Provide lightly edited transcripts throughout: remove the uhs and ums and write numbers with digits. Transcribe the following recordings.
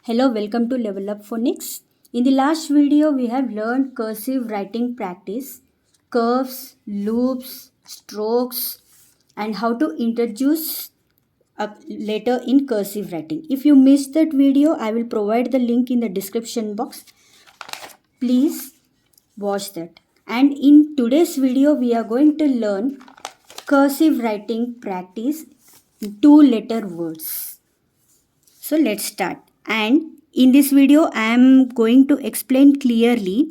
Hello, welcome to Level Up Phonics. In the last video, we have learned cursive writing practice, curves, loops, strokes, and how to introduce a letter in cursive writing. If you missed that video, I will provide the link in the description box. Please watch that. And in today's video, we are going to learn cursive writing practice in two-letter words. So let's start. And in this video, I am going to explain clearly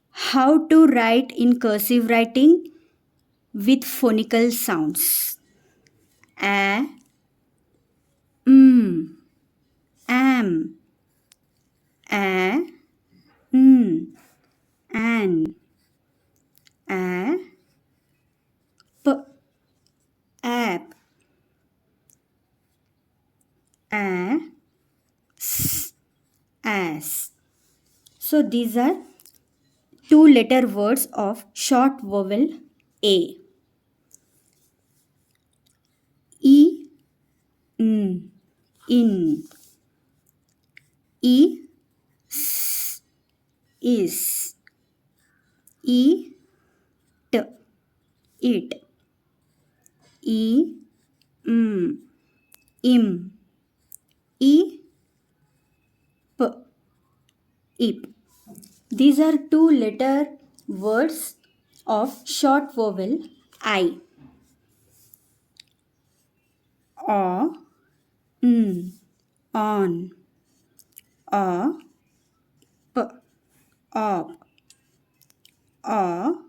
how to write in cursive writing with phonical sounds. A, am, a, an, a, p, ap, a, s, as. So these are two-letter words of short vowel A. E, in, E, s, is, E, t, it, E, im, E, p, ip. These are two-letter words of short vowel I. O, on, o, p, op, o,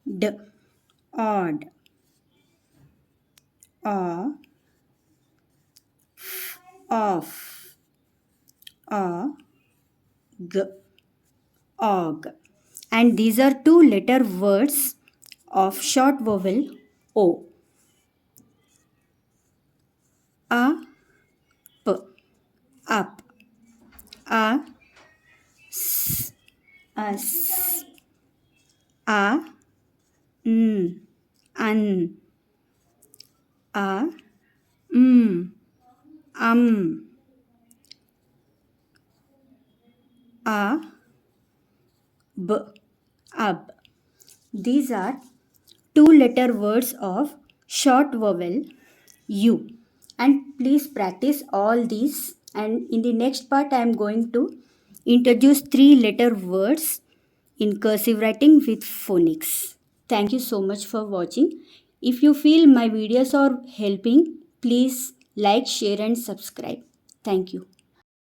d, odd, o, f, off, o, g, og. And these are two-letter words of short vowel O. A, p, up, a, s, as, a, an, a, a, b, ab. These are two-letter words of short vowel U. And please practice all these. And in the next part, I am going to introduce three-letter words in cursive writing with phonics. Thank you so much for watching. If you feel my videos are helping, please like, share and subscribe. Thank you.